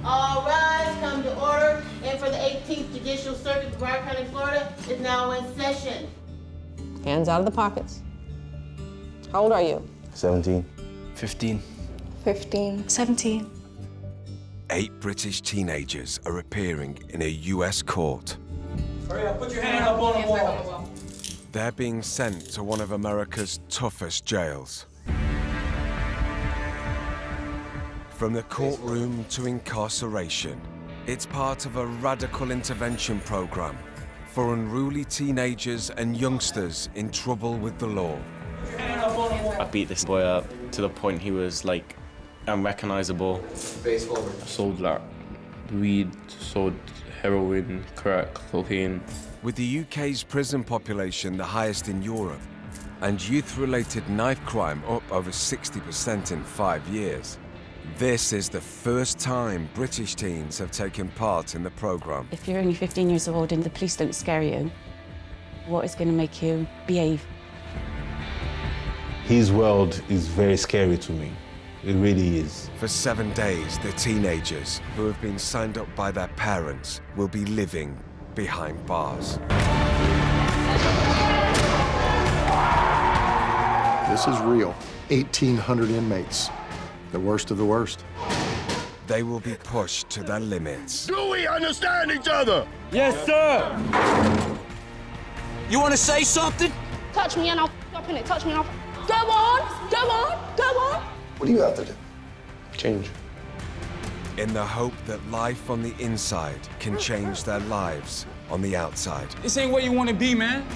All rise, come to order, and for the 18th Judicial Circuit of Broward County, Florida is now in session. Hands out of the pockets. How old are you? 17. 15. 15. 17. 8 British teenagers are appearing in a US court. Hurry up, put your hand up on the wall. They're being sent to one of America's toughest jails. From the courtroom to incarceration, it's part of a radical intervention program for unruly teenagers and youngsters in trouble with the law. I beat this boy up to the point he was like unrecognizable. Sold like weed, sold heroin, crack, cocaine. With the UK's prison population the highest in Europe, and youth-related knife crime up over 60% in 5 years, this is the first time British teens have taken part in the programme. If you're only 15 years old and the police don't scare you, what is going to make you behave? His world is very scary to me. It really is. For 7 days, the teenagers, who have been signed up by their parents, will be living behind bars. This is real. 1,800 inmates. The worst of the worst. They will be pushed to their limits. Do we understand each other? Yes, sir! You want to say something? Touch me and I'll up in it. Touch me and I'll... Go on! Go on! Go on! What do you have to do? Change. In the hope that life on the inside can change their lives on the outside. This ain't where you want to be, man.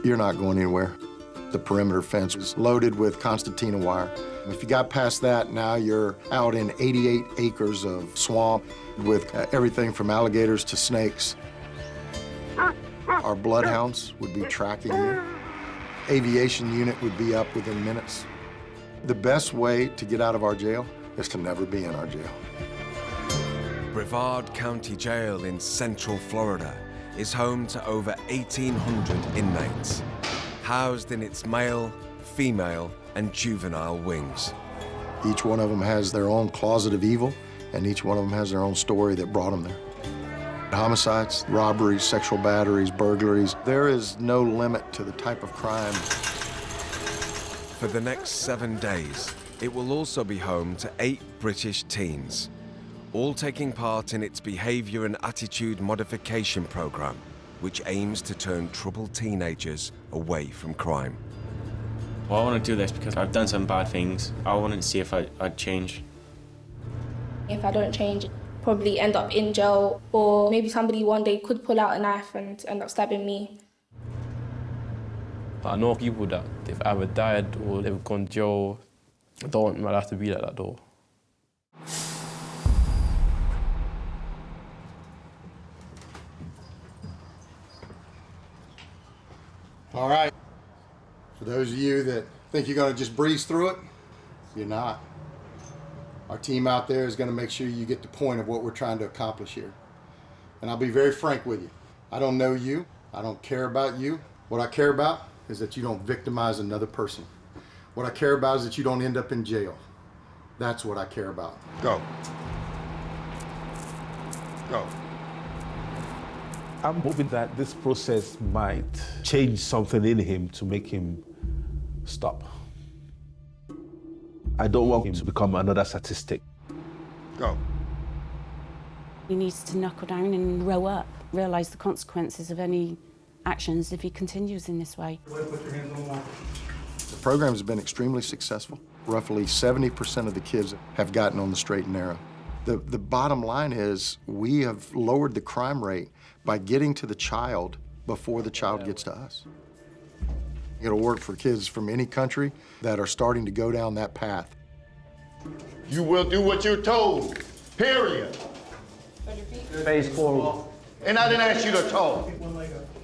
You're not going anywhere. The perimeter fence is loaded with concertina wire. If you got past that, now you're out in 88 acres of swamp with everything from alligators to snakes. Our bloodhounds would be tracking you. Aviation unit would be up within minutes. The best way to get out of our jail is to never be in our jail. Brevard County Jail in Central Florida is home to over 1,800 inmates, housed in its male, female, and juvenile wings. Each one of them has their own closet of evil, and each one of them has their own story that brought them there. Homicides, robberies, sexual batteries, burglaries. There is no limit to the type of crime. For the next 7 days, it will also be home to 8 British teens, all taking part in its behavior and attitude modification program, which aims to turn troubled teenagers away from crime. Well, I want to do this because I've done some bad things. I wanted to see if I'd change. If I don't change, probably end up in jail, or maybe somebody one day could pull out a knife and end up stabbing me. I know people that they've either died or they've gone to jail. I don't want my life to be like that though. All right. For those of you that think you're going to just breeze through it, you're not. Our team out there is going to make sure you get the point of what we're trying to accomplish here. And I'll be very frank with you. I don't know you. I don't care about you. What I care about is that you don't victimize another person. What I care about is that you don't end up in jail. That's what I care about. Go. Go. I'm hoping that this process might change something in him to make him stop. I don't want him to become another statistic. Go. He needs to knuckle down and grow up, realise the consequences of any actions if he continues in this way. The program has been extremely successful. Roughly 70% of the kids have gotten on the straight and narrow. The bottom line is we have lowered the crime rate by getting to the child before the child gets to us. It'll work for kids from any country that are starting to go down that path. You will do what you're told, period. Face forward. And I didn't ask you to talk.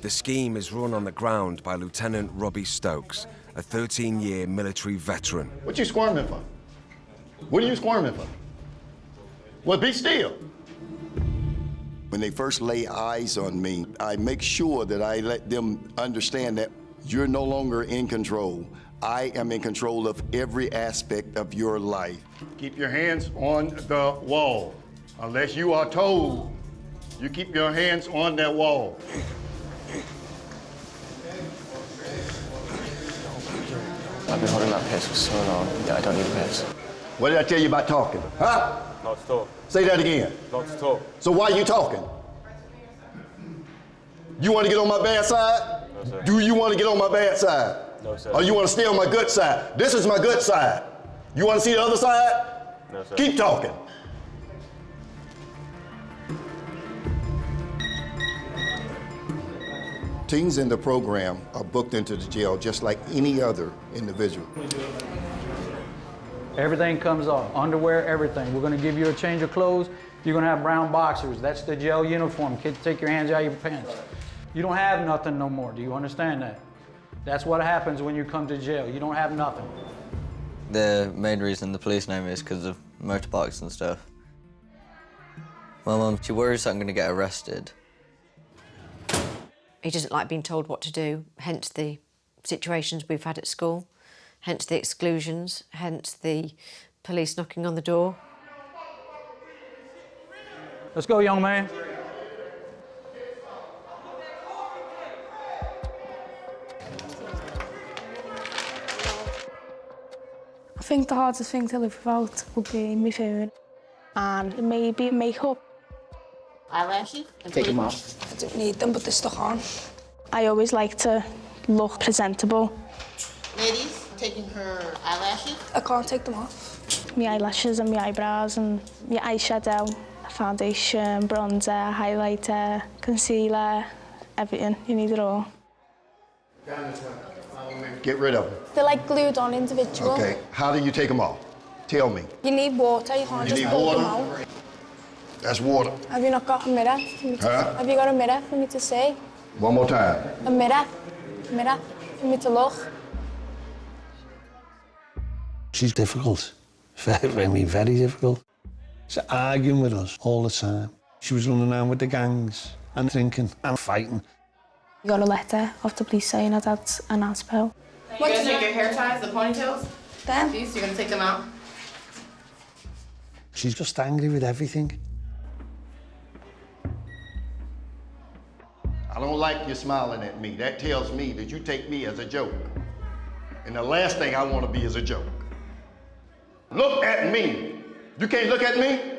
The scheme is run on the ground by Lieutenant Robbie Stokes, a 13-year military veteran. What you squirming for? What are you squirming for? Well, be still. When they first lay eyes on me, I make sure that I let them understand that you're no longer in control. I am in control of every aspect of your life. Keep your hands on the wall. Unless you are told, you keep your hands on that wall. I've been holding that piss for so long. Yeah, I don't need a piss. What did I tell you about talking? Huh? Not to talk. Say that again. Not to talk. So why are you talking? You want to get on my bad side? No, sir. Do you want to get on my bad side? No, sir. Or you want to stay on my good side? This is my good side. You want to see the other side? No, sir. Keep talking. Teens in the program are booked into the jail just like any other individual. Everything comes off, underwear, everything. We're gonna give you a change of clothes. You're gonna have brown boxers. That's the jail uniform. Kids, take your hands out of your pants. You don't have nothing no more. Do you understand that? That's what happens when you come to jail. You don't have nothing. The main reason the police know me is because of motorbikes and stuff. My mum, she worries that I'm gonna get arrested. He doesn't like being told what to do, hence the situations we've had at school, hence the exclusions, hence the police knocking on the door. Let's go, young man. I think the hardest thing to live without would be my phone and maybe makeup. Eyelashes? Take them off. I don't need them, but they're stuck on. I always like to look presentable. Ladies, taking her eyelashes. I can't take them off. My eyelashes and my eyebrows and my eyeshadow, foundation, bronzer, highlighter, concealer, everything. You need it all. Get rid of them. They're like glued on individual. Okay, how do you take them off? Tell me. You need water, you can't You just need pull them water? out. That's water. Have you not got a mirror for me to Huh? Have you got a mirror for me to see? One more time. A mirror for me to look. She's difficult. Very difficult. She's arguing with us all the time. She was running around with the gangs and drinking and fighting. I got a letter off the police saying her dad's an aspo. You're gonna take your hair ties, the ponytails? Them? These, you're gonna take them out? She's just angry with everything. I don't like you smiling at me. That tells me that you take me as a joke. And the last thing I want to be is a joke. Look at me. You can't look at me?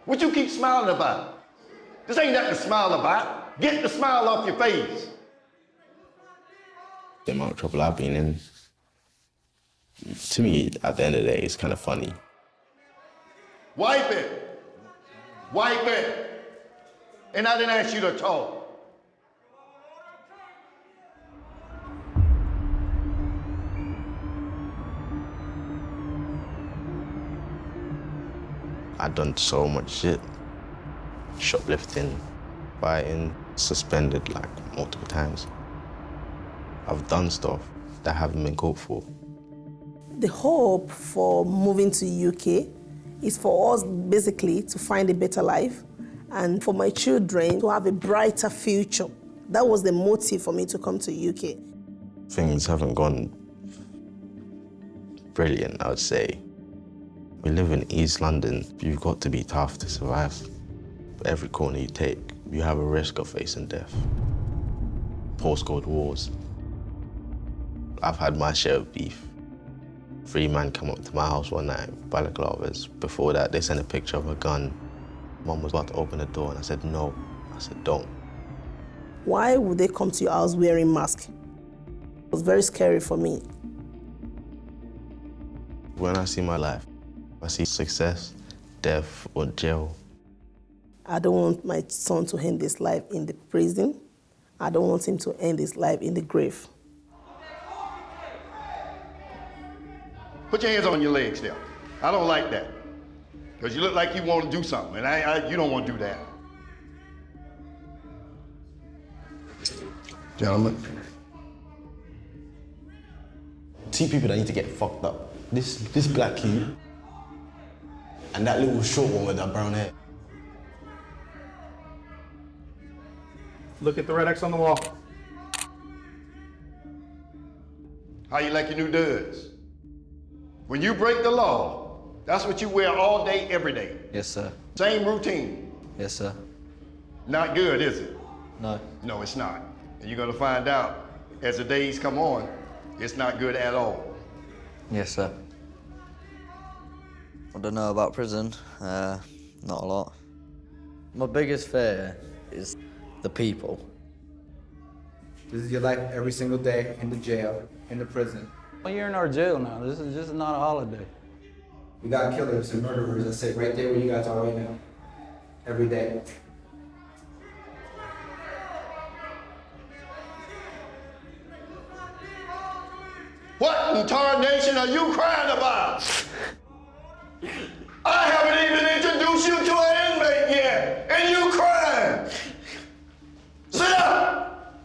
What you keep smiling about? This ain't nothing to smile about. Get the smile off your face. The amount of trouble I've been in, to me, at the end of the day, it's kind of funny. Wipe it. Wipe it. And I didn't ask you to talk. I've done so much shit. Shoplifting, fighting, suspended like multiple times. I've done stuff that haven't been caught for. The hope for moving to UK is for us basically to find a better life and for my children to have a brighter future. That was the motive for me to come to UK. Things haven't gone brilliant, I would say. We live in East London. You've got to be tough to survive. Every corner you take, you have a risk of facing death. Postcode wars. I've had my share of beef. 3 men come up to my house one night, balaclavas. Before that, they sent a picture of a gun. Mum was about to open the door and I said, no. I said, don't. Why would they come to your house wearing masks? It was very scary for me. When I see my life, I see success, death, or jail. I don't want my son to end his life in the prison. I don't want him to end his life in the grave. Put your hands on your legs there. I don't like that. Because you look like you want to do something, and you don't want to do that. Gentlemen. Two people that need to get fucked up. This black kid And that little short one with that brown hair. Look at the red X on the wall. How you like your new duds? When you break the law, that's what you wear all day, every day. Yes, sir. Same routine. Yes, sir. Not good, is it? No. No, it's not. And you're gonna find out as the days come on, it's not good at all. Yes, sir. I don't know about prison. Not a lot. My biggest fear is the people. This is your life every single day in the jail, in the prison. Well, you're in our jail now. This is not a holiday. We got killers and murderers that sit right there where you guys are right now. Every day. What in tarnation are you crying about? I haven't even introduced you to an inmate yet, and you crying. Sit up.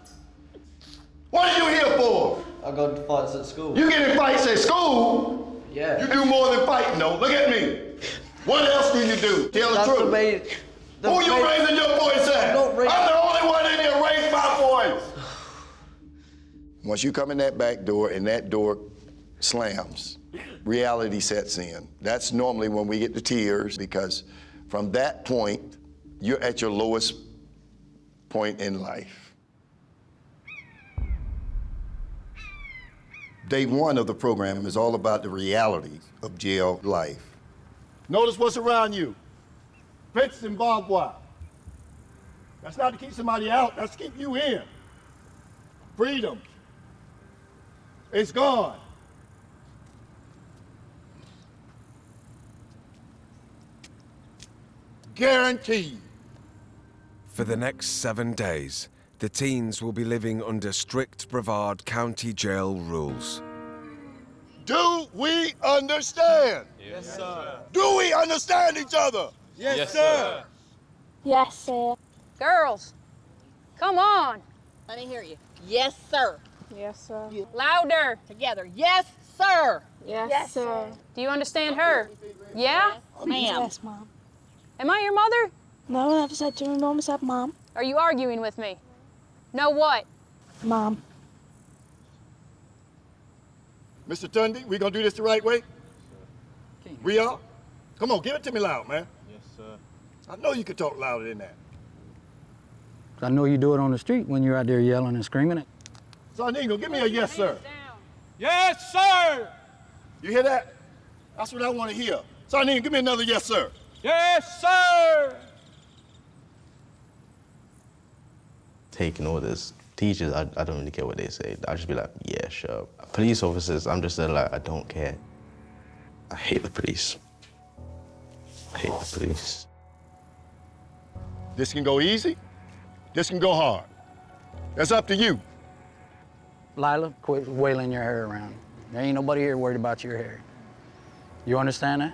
What are you here for? I got fights at school. You get in fights at school? Yeah. You do more than fighting, though. Look at me. What else do you do? Tell the truth. Who you raising your voice at? I'm the only one in here raising my voice. Once you come in that back door and that door slams, reality sets in. That's normally when we get the tears, because from that point, you're at your lowest point in life. Day one of the program is all about the realities of jail life. Notice what's around you. Fence and barbed wire. That's not to keep somebody out, that's to keep you in. Freedom. It's gone. Guaranteed. For the next 7 days, the teens will be living under strict Brevard County Jail rules. Do we understand? Yes, sir. Do we understand each other? Yes, sir. Yes, sir. Girls, come on. Let me hear you. Yes, sir. Yes, sir. Louder. Together. Yes, sir. Yes, sir. Do you understand her? Yeah? Ma'am. Yes, Mom. Am I your mother? No, I never said your mom said Mom. Are you arguing with me? No what? Mom. Mr. Tunde, we gonna do this the right way? We are? Come on, give it to me loud, man. Yes, sir. I know you can talk louder than that. I know you do it on the street when you're out there yelling and screaming it. Sarningo, give me a yes, sir. Yes, sir. You hear that? That's what I want to hear. Sarningo, give me another yes, sir. Yes, sir. Taking orders. Teachers, I don't really care what they say. I just be like, yeah, sure. Police officers, I'm just there like, I don't care. I hate the police. I hate the police. This can go easy. This can go hard. That's up to you. Lila, quit wailing your hair around. There ain't nobody here worried about your hair. You understand that?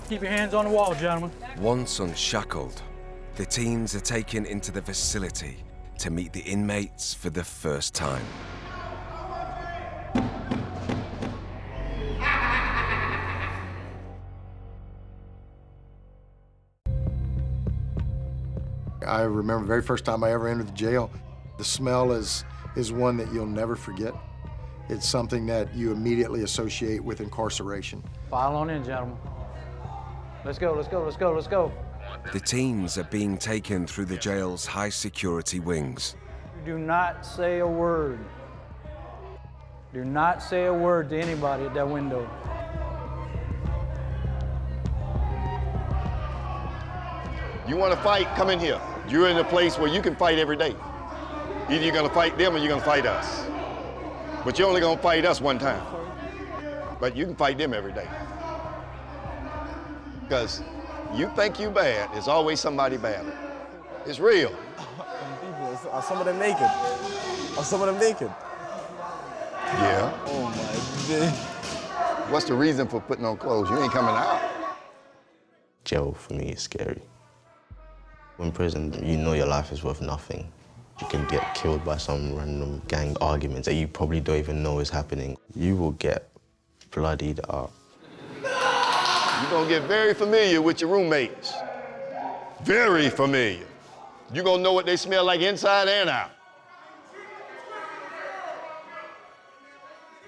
Keep your hands on the wall, gentlemen. Once unshackled, the teens are taken into the facility to meet the inmates for the first time. I remember the very first time I ever entered the jail. The smell is one that you'll never forget. It's something that you immediately associate with incarceration. File on in, gentlemen. Let's go, let's go, let's go, let's go. The teens are being taken through the jail's high-security wings. Do not say a word. Do not say a word to anybody at that window. You want to fight? Come in here. You're in a place where you can fight every day. Either you're going to fight them or you're going to fight us. But you're only going to fight us one time. But you can fight them every day. Because you think you bad, there's always somebody bad. It's real. Are some of them naked? Are some of them naked? Yeah. Oh my God. What's the reason for putting on clothes? You ain't coming out. Jail, for me, is scary. In prison, you know your life is worth nothing. You can get killed by some random gang arguments that you probably don't even know is happening. You will get bloodied up. You're gonna get very familiar with your roommates. Very familiar. You're gonna know what they smell like inside and out.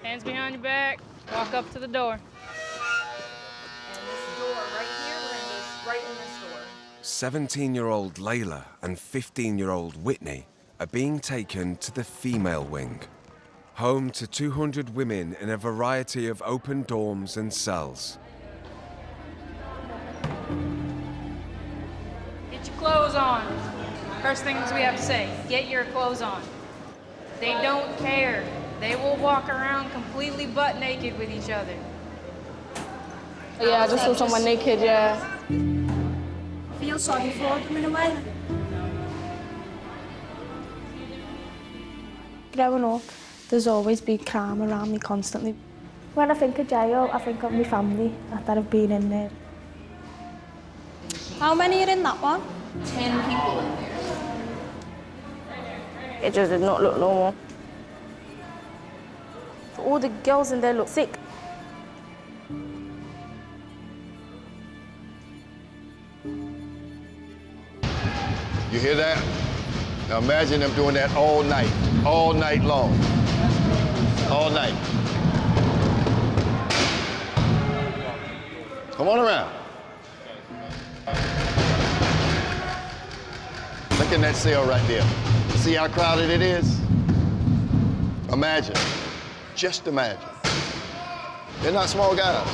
Hands behind your back, walk up to the door. And this door right here, we're gonna go right in this door. 17-year-old Layla and 15-year-old Whitney are being taken to the female wing, home to 200 women in a variety of open dorms and cells. Get your clothes on. First things we have to say, get your clothes on. They don't care. They will walk around completely butt naked with each other. Yeah, I just saw someone naked, yeah. Feel sorry for them in a way. Growing up, there's always been crime around me constantly. When I think of jail, I think of my family that have been in there. How many are in that one? 10 people in there. It just did not look normal. All the girls in there look sick. You hear that? Now imagine them doing that all night long. All night. Come on around. Look in that cell right there. See how crowded it is? Imagine, just imagine. They're not small guys,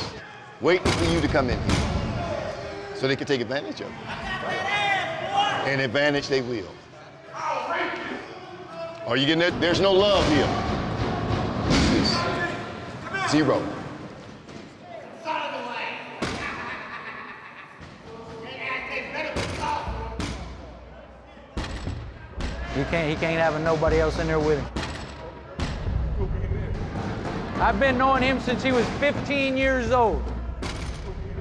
waiting for you to come in here so they can take advantage of you. And advantage they will. Are you getting it? There's no love here. Zero. He can't have nobody else in there with him. I've been knowing him since he was 15 years old.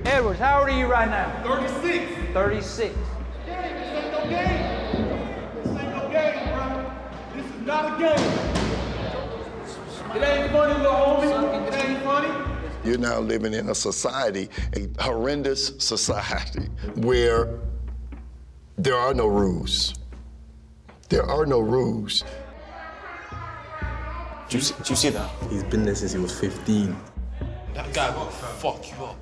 Edwards, how old are you right now? 36. 36. This ain't no game. This ain't no game, bro. This is not a game. It ain't funny, little homie. It ain't funny. You're now living in a society, a horrendous society, where there are no rules. There are no rules. Do you see that? He's been there since he was 15. That guy will fuck you up.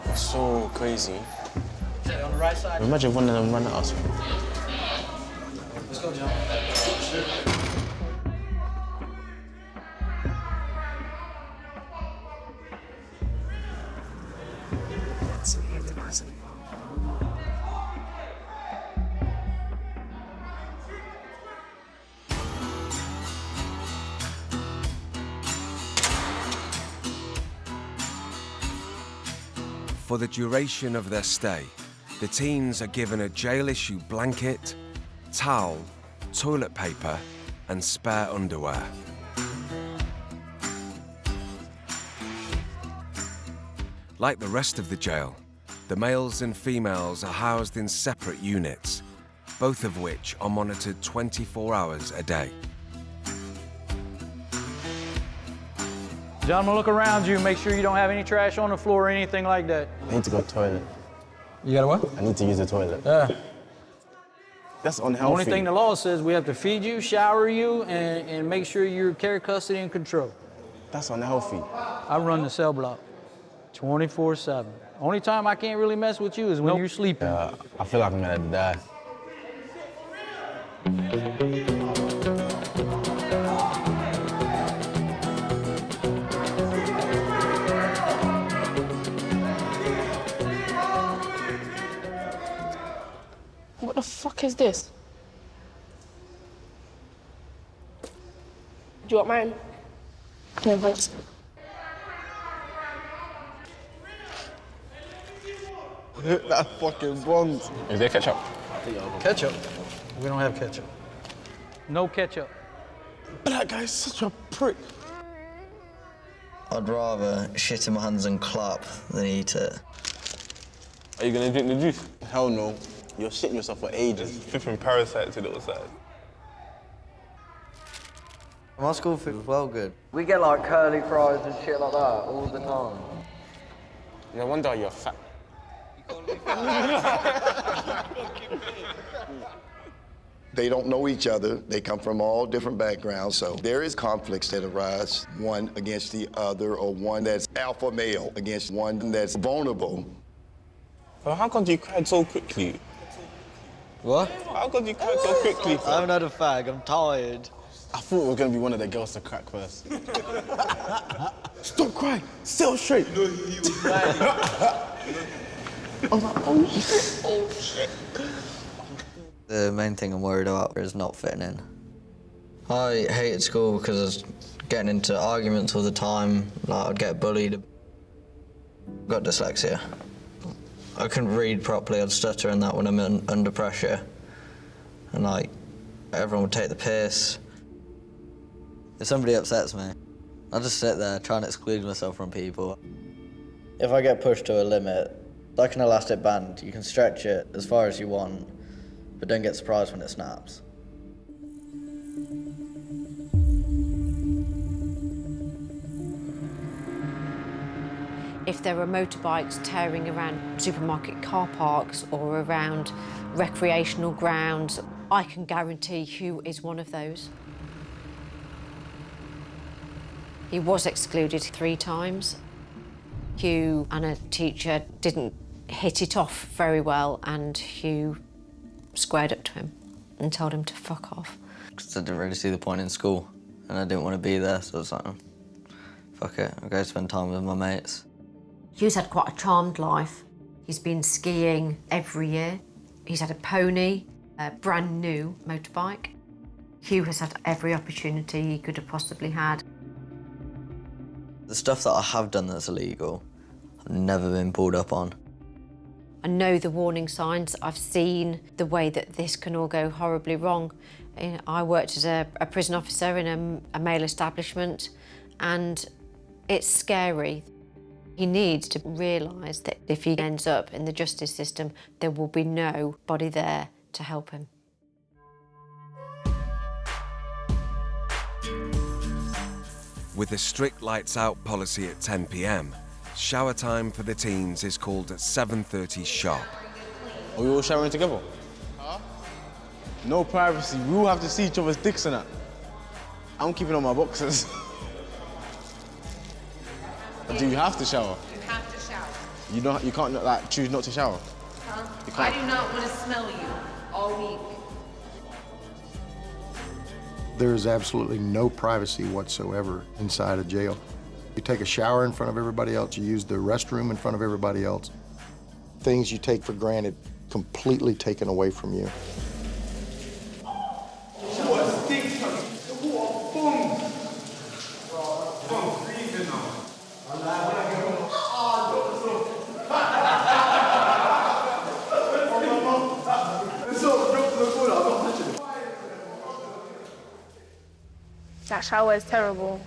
It's so crazy. On the right side. Imagine one of them run at us. Let's go, John. For the duration of their stay, the teens are given a jail-issue blanket, towel, toilet paper, and spare underwear. Like the rest of the jail, the males and females are housed in separate units, both of which are monitored 24 hours a day. Gentlemen, look around you. Make sure you don't have any trash on the floor or anything like that. I need to go to the toilet. You got what? I need to use the toilet. Yeah. That's The unhealthy. only thing the law says, we have to feed you, shower you, and make sure you're care, custody, and control. That's unhealthy. I run the cell block 24/7. Only time I can't really mess with you is when you're sleeping. I feel like I'm gonna die. What the fuck is this? Do you want mine? No, thanks. That fucking bronze. Is there ketchup? Ketchup? We don't have ketchup. No ketchup. But that guy's such a prick. I'd rather shit in my hands and clap than eat it. Are you gonna drink the juice? Hell no. You're shitting yourself for ages. Flipping parasites to the other side. My school food was well good. We get like curly fries and shit like that all the time. No wonder you're fat. They don't know each other. They come from all different backgrounds, so there is conflicts that arise, one against the other, or one that's alpha male against one that's vulnerable. Well, how come you cried so quickly? What? How come you cried so quickly? I haven't had a fag, I'm tired. I thought it was gonna be one of the girls to crack first. Stop crying, sit up straight. No, he was crying. I was like, oh shit, oh shit. The main thing I'm worried about is not fitting in. I hated school because I was getting into arguments all the time, like I'd get bullied. I've got dyslexia. I couldn't read properly, I'd stutter and that when I'm under pressure. And like, everyone would take the piss. If somebody upsets me, I just sit there trying to exclude myself from people. If I get pushed to a limit, like an elastic band, you can stretch it as far as you want, but don't get surprised when it snaps. If there are motorbikes tearing around supermarket car parks or around recreational grounds, I can guarantee Hugh is one of those. He was excluded 3 times. Hugh and a teacher didn't hit it off very well, and Hugh squared up to him and told him to fuck off. Because I didn't really see the point in school, and I didn't want to be there, so I was like, fuck it, I'll go spend time with my mates. Hugh's had quite a charmed life. He's been skiing every year. He's had a pony, a brand new motorbike. Hugh has had every opportunity he could have possibly had. The stuff that I have done that's illegal, I've never been pulled up on. I know the warning signs. I've seen the way that this can all go horribly wrong. I worked as a prison officer in a male establishment, and it's scary. He needs to realise that if he ends up in the justice system, there will be nobody there to help him. With a strict lights out policy at 10 p.m, shower time for the teens is called at 7:30 sharp. Are we all showering together? Huh? No privacy. We all have to see each other's dicks and that. I'm keeping on my boxers. Do you have to shower? You have to shower. You can't like choose not to shower. Huh? You I can't. do not want to smell you all week. There is absolutely no privacy whatsoever inside a jail. You take a shower in front of everybody else, you use the restroom in front of everybody else. Things you take for granted, completely taken away from you. That shower is terrible.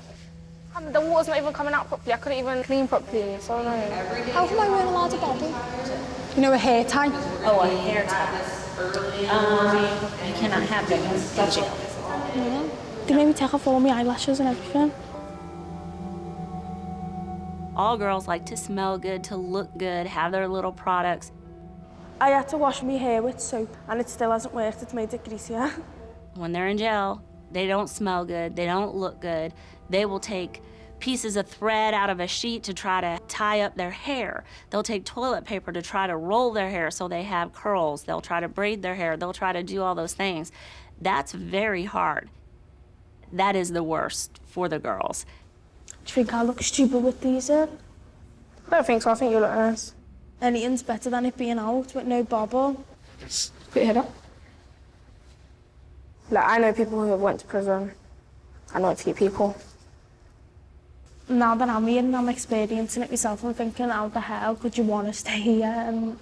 The water's not even coming out properly. I couldn't even clean properly. So annoying. How come I weren't allowed a bobble? You know, a hair tie. Oh, a hair tie. You cannot have that in jail. Yeah. They made me take off all my eyelashes and everything. All girls like to smell good, to look good, have their little products. I had to wash my hair with soap, and it still hasn't worked. It's made it greasier. When they're in jail, they don't smell good, they don't look good. They will take pieces of thread out of a sheet to try to tie up their hair. They'll take toilet paper to try to roll their hair so they have curls. They'll try to braid their hair. They'll try to do all those things. That's very hard. That is the worst for the girls. Do you think I look stupid with these in? I don't think so. I think you look nice. Anything's better than it being out with no bobble. Put your head up. Like, I know people who have went to prison. I know a few people. Now that I'm here and I'm experiencing it myself, I'm thinking, how the hell could you want to stay here? And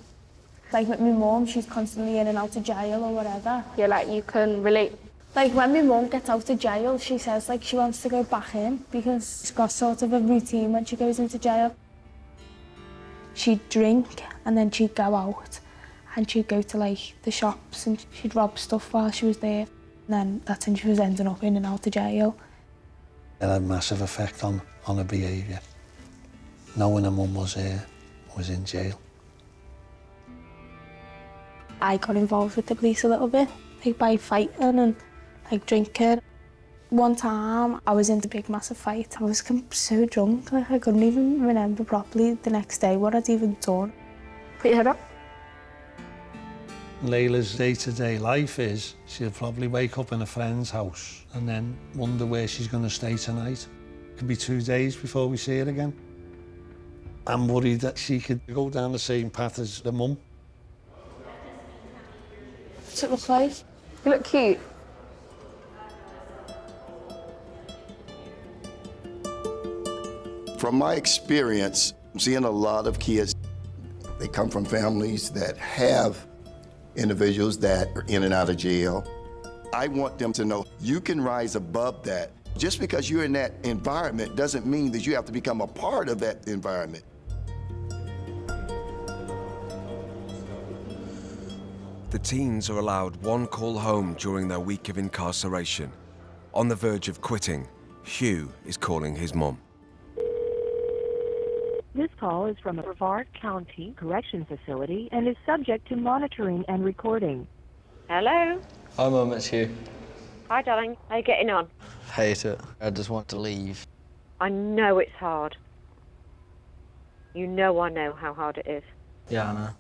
like with my mum, she's constantly in and out of jail or whatever. Yeah, like you can relate. Like when my mum gets out of jail, she says like she wants to go back in because she's got sort of a routine when she goes into jail. She'd drink and then she'd go out and she'd go to like the shops and she'd rob stuff while she was there. And then that's when she was ending up in and out of jail. It had a massive effect on her behaviour, knowing her mum was in jail. I got involved with the police a little bit, like by fighting and like drinking. One time I was in a big massive fight. I was so drunk, like I couldn't even remember properly the next day what I'd even done. Put your head up. Layla's day-to-day life is she'll probably wake up in a friend's house and then wonder where she's going to stay tonight. It could be 2 days before we see her again. I'm worried that she could go down the same path as the mum. What's it look like? You look cute. From my experience, I'm seeing a lot of kids, they come from families that have individuals that are in and out of jail. I want them to know you can rise above that. Just because you're in that environment doesn't mean that you have to become a part of that environment. The teens are allowed one call home during their week of incarceration. On the verge of quitting, Hugh is calling his mum. This call is from a Brevard County Correction Facility and is subject to monitoring and recording. Hello? Hi, Mum, it's Hugh. Hi, darling. How are you getting on? Hate it. I just want to leave. I know it's hard. You know I know how hard it is. Yeah, I know.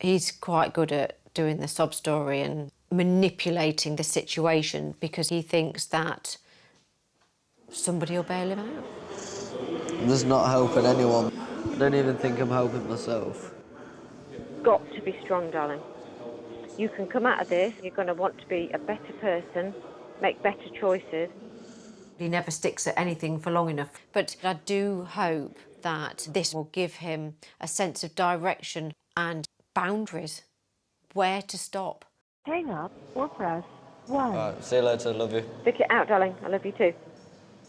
He's quite good at doing the sob story and manipulating the situation because he thinks that somebody will bail him out. I'm just not helping anyone. I don't even think I'm helping myself. Got to be strong, darling. You can come out of this, you're going to want to be a better person, make better choices. He never sticks at anything for long enough. But I do hope that this will give him a sense of direction and boundaries, where to stop. Hang up or press 1. Alright, see you later, love you. Stick it out, darling. I love you too.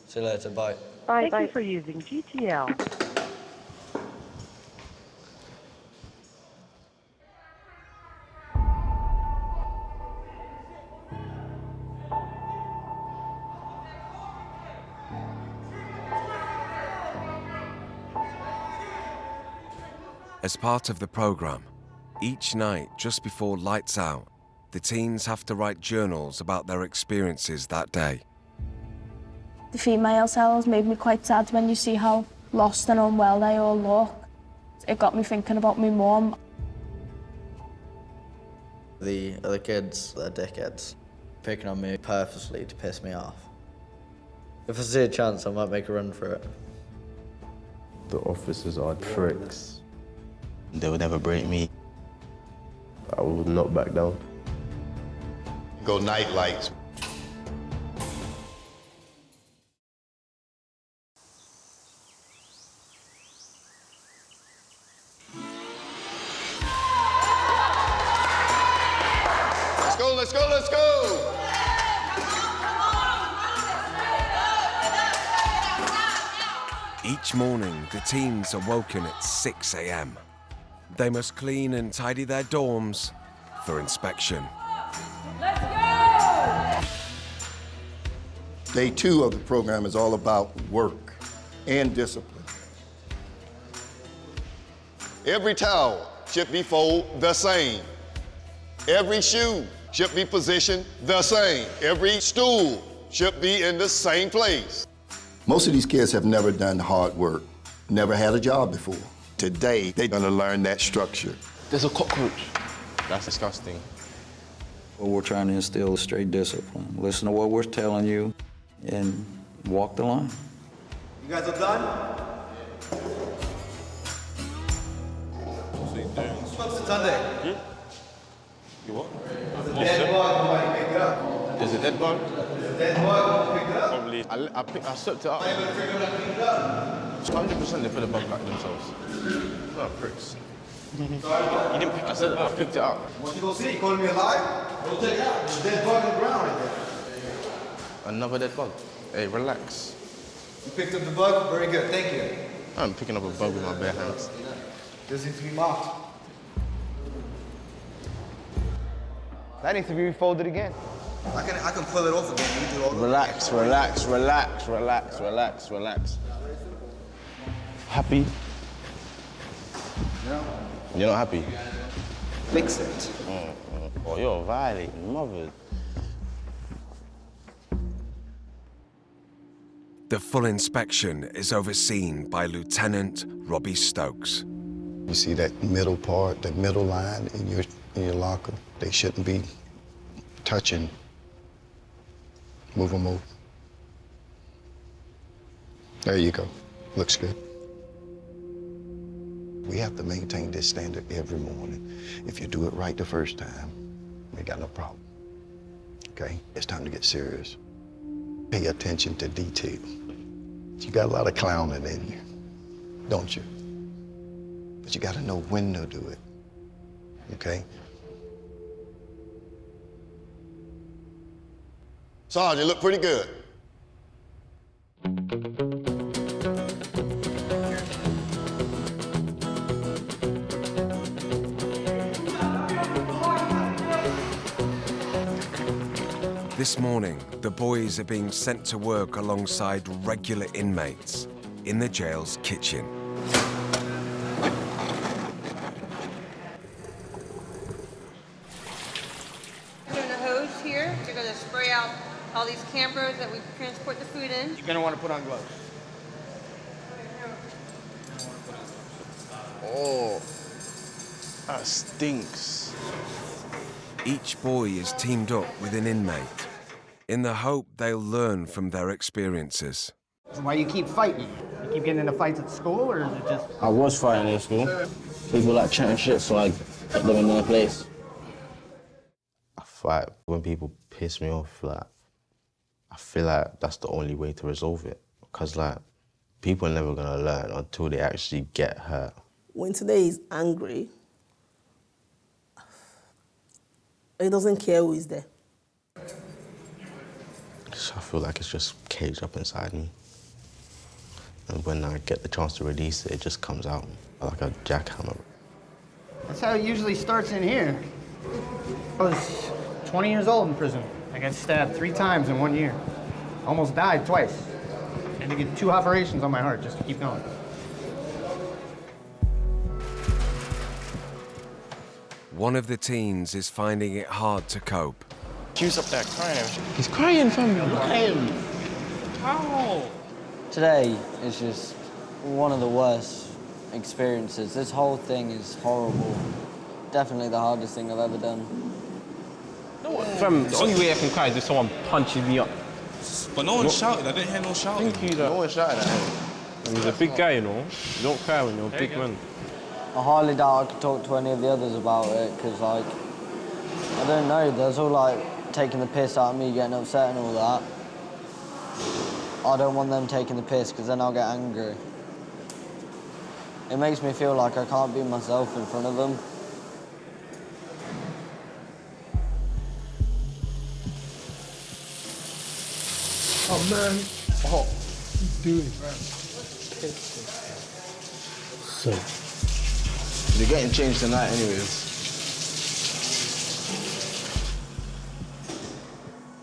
See you later, bye. Bye, Thank you for using GTL. As part of the program, each night just before lights out, the teens have to write journals about their experiences that day. The female cells made me quite sad when you see how lost and unwell they all look. It got me thinking about my mum. The other kids, they're dickheads, picking on me purposely to piss me off. If I see a chance, I might make a run for it. The officers are pricks. They would never break me. I would not back down. Go night lights. Let's go, let's go! Each morning, the teens are woken at 6 a.m. They must clean and tidy their dorms for inspection. Let's go! Day 2 of the program is all about work and discipline. Every towel should be folded the same. Every shoe should be positioned the same. Every stool should be in the same place. Most of these kids have never done hard work, never had a job before. Today, they're gonna learn that structure. There's a cockroach. That's disgusting. Well, we're trying to instill straight discipline. Listen to what we're telling you and walk the line. You guys are done? What's it Sunday? You what? There's a dead bug, nobody picked it up. There's a dead bug? There's a dead bug, picked it up. Probably. I swept it up. I ain't gonna figure it out and pick it up. 100% they put the bug back themselves. Oh, pricks. You didn't pick it up. I said I picked it up. Once you go see it, you calling me alive? Go check it out. There's a dead bug in the ground right there. Another dead bug. Hey, relax. You picked up the bug? Very good, thank you. I'm picking up a bug with my bare hands. This needs to be mopped. That needs to be refolded again. I can pull it off again. You do all the Relax, relax, relax, relax, relax, relax. Happy? No. You're not happy? Fix it. Oh, you're violating mother. The full inspection is overseen by Lieutenant Robbie Stokes. You see that middle part, that middle line in your locker? They shouldn't be touching. Move them over. There you go. Looks good. We have to maintain this standard every morning. If you do it right the first time, we got no problem. Okay? It's time to get serious. Pay attention to detail. You got a lot of clowning in you, don't you? But you got to know when to do it. Okay? Sarge, you look pretty good. This morning, the boys are being sent to work alongside regular inmates in the jail's kitchen. Doing a hose here. You're going to spray out all these campers that we transport the food in. You're gonna want to put on gloves. Oh, that stinks. Each boy is teamed up with an inmate in the hope they'll learn from their experiences. So why you keep fighting? You keep getting into fights at school, or is it just... I was fighting in school. People like chatting shit, so I put them in their place. I fight when people piss me off, like, I feel like that's the only way to resolve it. Because, like, people are never gonna learn until they actually get hurt. When today is angry, he doesn't care who is there. So I feel like it's just caged up inside me. And when I get the chance to release it, it just comes out like a jackhammer. That's how it usually starts in here. I was 20 years old in prison. I got stabbed 3 times in 1 year. Almost died twice. Had to get 2 operations on my heart just to keep going. One of the teens is finding it hard to cope. Q's up there crying. He's crying, family. Look at him. Ow! Today is just one of the worst experiences. This whole thing is horrible. Definitely the hardest thing I've ever done. Fam, the only way I can cry is if someone punches me up. But no one shouted. I didn't hear no shouting. Thank you, though. No one shouted at him. And he's a big guy, you know. You don't cry when you're a big man. I highly doubt I could talk to any of the others about it, because, like, I don't know, there's all, like, taking the piss out of me, getting upset and all that. I don't want them taking the piss, because then I'll get angry. It makes me feel like I can't be myself in front of them. Oh, man. Oh, dude. So. They're getting changed tonight anyways.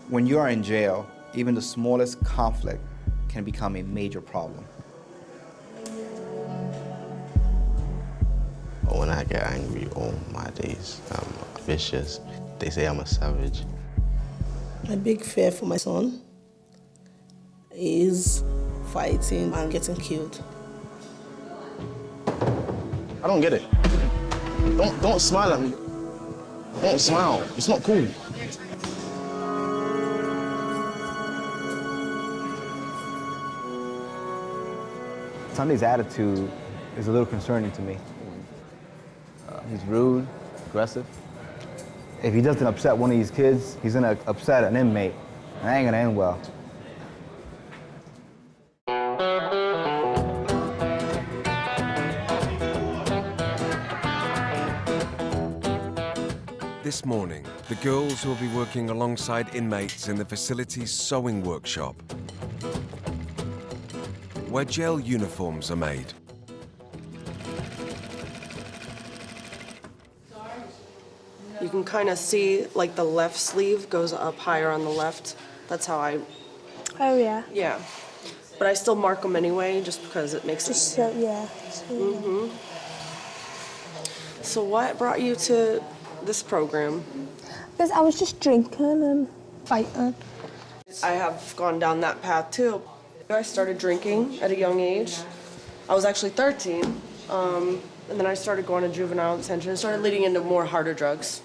When you are in jail, even the smallest conflict can become a major problem. When I get angry, all my days, I'm vicious. They say I'm a savage. My big fear for my son is fighting and getting killed. I don't get it. Don't smile at me. Don't smile. It's not cool. Sunday's attitude is a little concerning to me. He's rude, aggressive. If he doesn't upset one of these kids, he's gonna upset an inmate. And that ain't gonna end well. This morning, the girls will be working alongside inmates in the facility's sewing workshop, where jail uniforms are made. can kind of see, like, the left sleeve goes up higher on the left. That's how I... Oh, yeah. Yeah. But I still mark them anyway, just because it makes Just so, yeah. So what brought you to this program? Because I was just drinking and fighting. I have gone down that path too. I started drinking at a young age. I was actually 13. And then I started going to juvenile detention and started leading into more harder drugs.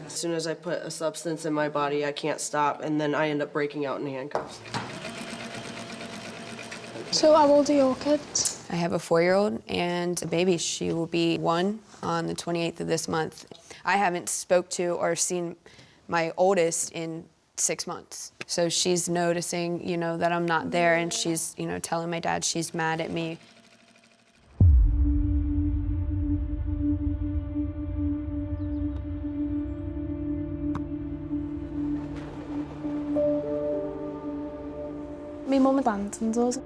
As soon as I put a substance in my body, I can't stop, and then I end up breaking out in handcuffs. So how old are your kids? I have a 4-year-old and a baby. She will be 1 on the 28th of this month. I haven't spoke to or seen my oldest in 6 months. So she's noticing, you know, that I'm not there, and she's, you know, telling my dad she's mad at me. My mum abandoned us.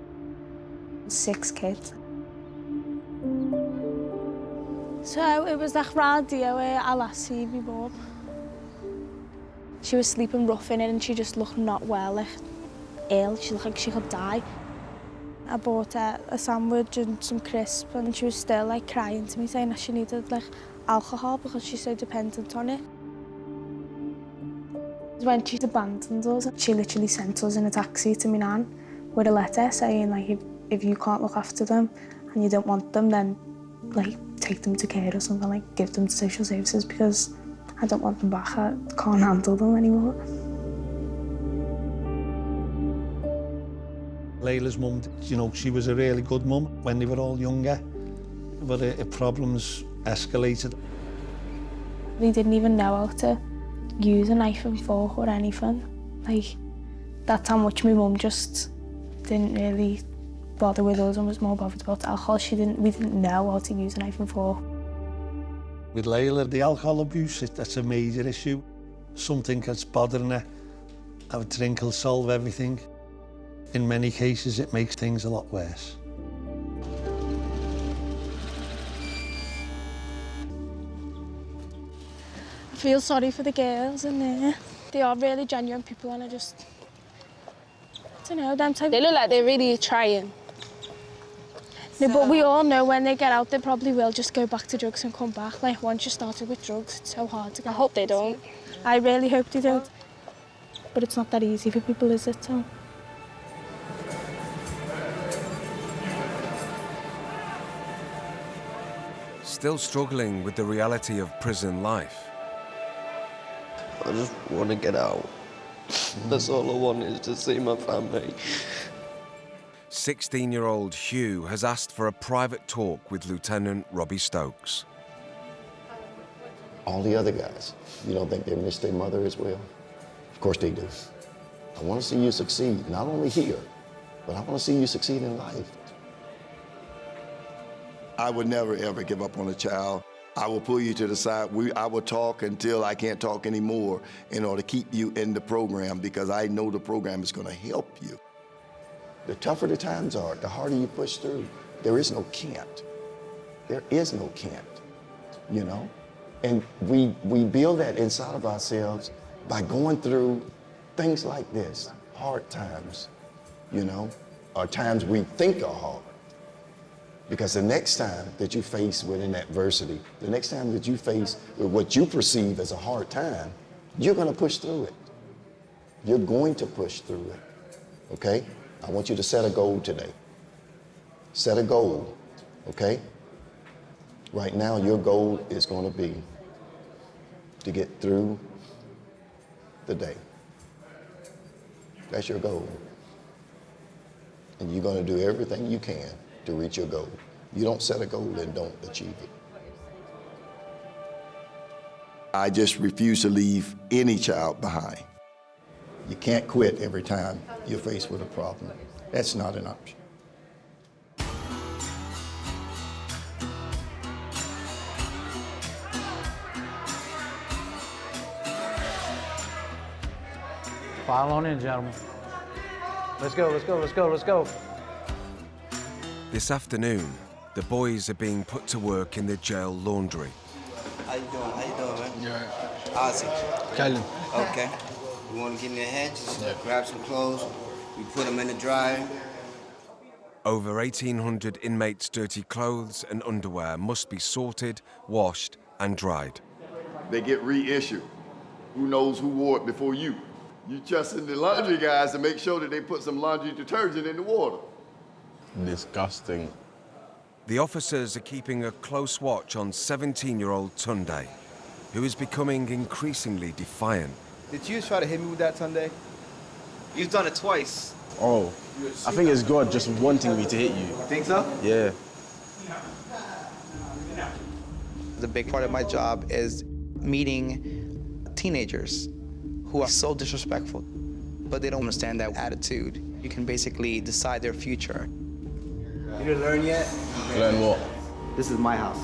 6 kids. So it was like radio where I last see my mum. She was sleeping rough in it and she just looked not well, like ill. She looked like she could die. I bought her a sandwich and some crisps, and she was still like crying to me, saying that she needed like alcohol because she's so dependent on it. When she abandoned us, she literally sent us in a taxi to my nan with a letter saying like, if you can't look after them and you don't want them, then like take them to care or something, like give them to social services, because I don't want them back. I can't handle them anymore. Layla's mum, you know, she was a really good mum when they were all younger, but her problems escalated. They didn't even know how to use a knife and fork or anything. Like, that's how much my mum just didn't really bother with us and was more bothered about alcohol. We didn't know how to use a knife and fork. With Layla, the alcohol abuse, that's a major issue. Something that's bothering her, a drink will solve everything. In many cases, it makes things a lot worse. I feel sorry for the girls in there. They are really genuine people, and I don't know, them type. They look like they're really trying. No, but we all know when they get out, they probably will just go back to drugs and come back. Like, once you started with drugs, it's so hard to get. I hope they don't. I really hope they don't. But it's not that easy for people, is it? So. Still struggling with the reality of prison life. I just want to get out. That's all I want, is to see my family. 16-year-old Hugh has asked for a private talk with Lieutenant Robbie Stokes. All the other guys, you don't think they miss their mother as well? Of course they do. I want to see you succeed, not only here, but I want to see you succeed in life. I would never, ever give up on a child. I will pull you to the side. I will talk until I can't talk anymore in order to keep you in the program, because I know the program is going to help you. The tougher the times are, the harder you push through. There is no can't. There is no can't, you know? And we build that inside of ourselves by going through things like this, hard times, you know, or times we think are hard. Because the next time that you face with an adversity, the next time that you face with what you perceive as a hard time, you're gonna push through it. You're going to push through it, okay? I want you to set a goal today. Set a goal, okay? Right now, your goal is gonna be to get through the day. That's your goal. And you're gonna do everything you can to reach your goal. You don't set a goal and don't achieve it. I just refuse to leave any child behind. You can't quit every time you're faced with a problem. That's not an option. File on in, gentlemen. Let's go, let's go, let's go, let's go. This afternoon, the boys are being put to work in the jail laundry. How you doing, man? Yeah. Ozzy. Calvin. Okay. You want to get in your head? Just grab some clothes. We put them in the dryer. Over 1,800 inmates' dirty clothes and underwear must be sorted, washed, and dried. They get reissued. Who knows who wore it before you? You trusting the laundry guys to make sure that they put some laundry detergent in the water. Disgusting. The officers are keeping a close watch on 17-year-old Tunde, who is becoming increasingly defiant. Did you try to hit me with that Sunday? You've done it twice. Oh, I think it's God just wanting me to hit you. Think so? Yeah. The big part of my job is meeting teenagers who are so disrespectful, but they don't understand that attitude. You can basically decide their future. You didn't learn yet? Learn what? This is my house.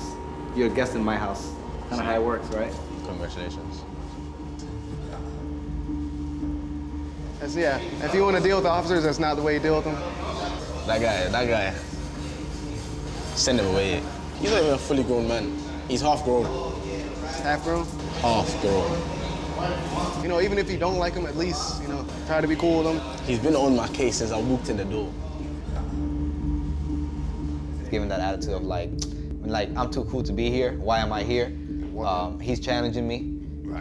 You're a guest in my house. Kind of how it works, right? Congratulations. Yeah, if you want to deal with the officers, that's not the way you deal with them. That guy. Send him away. He's not even a fully grown man. He's half grown. Half grown? Half grown. You know, even if you don't like him, at least, you know, try to be cool with him. He's been on my case since I walked in the door. Giving that attitude of like, I'm too cool to be here. Why am I here? He's challenging me.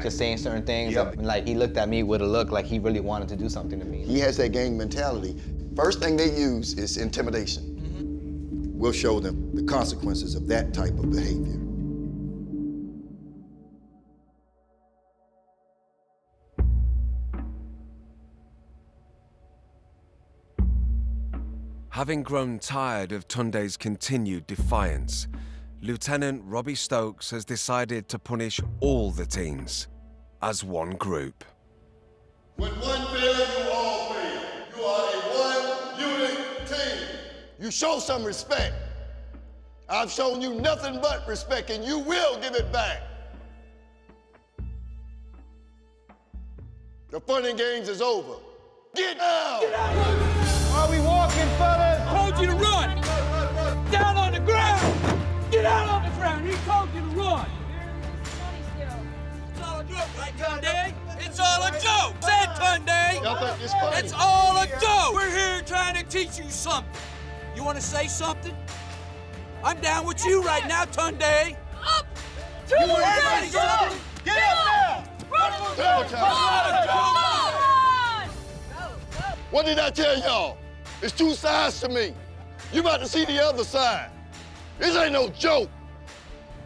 Just saying certain things. Yep. Like he looked at me with a look like he really wanted to do something to me. He has that gang mentality. First thing they use is intimidation. We'll show them the consequences of that type of behavior. Having grown tired of Tunde's continued defiance, Lieutenant Robbie Stokes has decided to punish all the teens as one group. When one fails, you all fail. You are a one-unit team. You show some respect. I've shown you nothing but respect, and you will give it back. The fun and games is over. Get out! Get out! Are we walking, fellas? Told you to run! Down on the ground! Get out on the ground! He told you to run! It's all a joke, right, Tunde? It's all a joke! Say it, Tunde! Y'all think it's funny? It's all a joke! We're here trying to teach you something. You want to say something? I'm down with you right now, Tunde. Up to You the want to right! say something? Get up now! What did I tell y'all? It's two sides to me. You about to see the other side. This ain't no joke.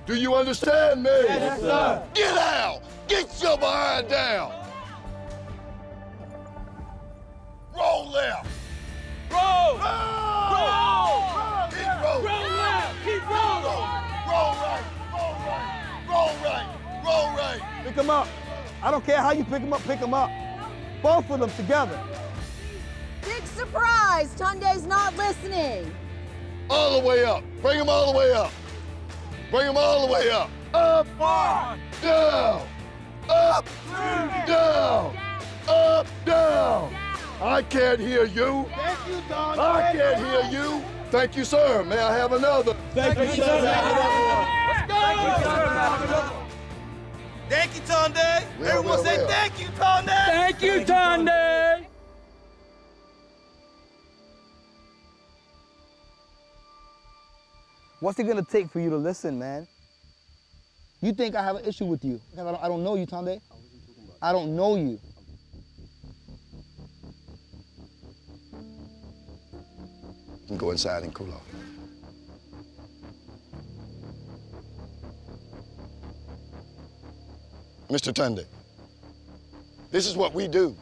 Do you understand me? Yes, sir. Get out! Get your behind down! Roll left! Roll! Roll! Keep rolling! Roll left! Keep rolling! Roll right! Roll right! Roll right! Roll right! Pick him up. I don't care how you pick him up, pick him up. Both of them together. Big surprise! Tunde's not listening. All the way up. Bring him all the way up. Bring him all the way up. Up, down, up, down, up, down. I can't hear you. Thank you, Don. I can't hear you. Thank you, sir. May I have another? Thank you, sir. Let's go! Thank you, Tunde. Everyone say well. thank you, Tunde. Thank you, Tunde. What's it gonna take for you to listen, man? You think I have an issue with you? Because I don't know you, Tunde. I don't know you. You can go inside and cool off. Mr. Tunde, this is what we do.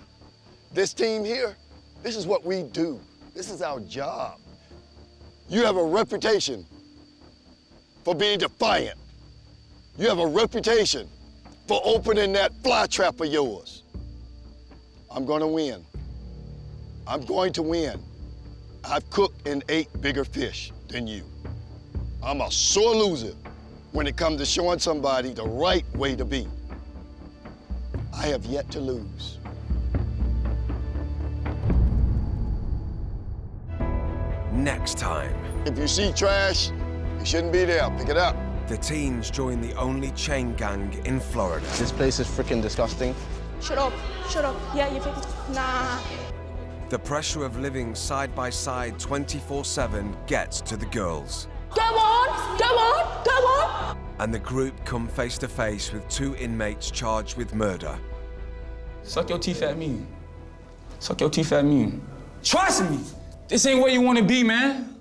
This team here, this is what we do. This is our job. You have a reputation for being defiant. You have a reputation for opening that fly trap of yours. I'm gonna win. I'm going to win. I've cooked and ate bigger fish than you. I'm a sore loser when it comes to showing somebody the right way to be. I have yet to lose. Next time. If you see trash, you shouldn't be there. Pick it up. the teens join the only chain gang in Florida. This place is freaking disgusting. Shut up, shut up. Yeah, you think, nah. The pressure of living side by side 24/7 gets to the girls. Go on, go on, go on. And the group come face to face with 2 inmates charged with murder. Suck your teeth at me. Suck your teeth at me. Trust me, this ain't where you want to be, man.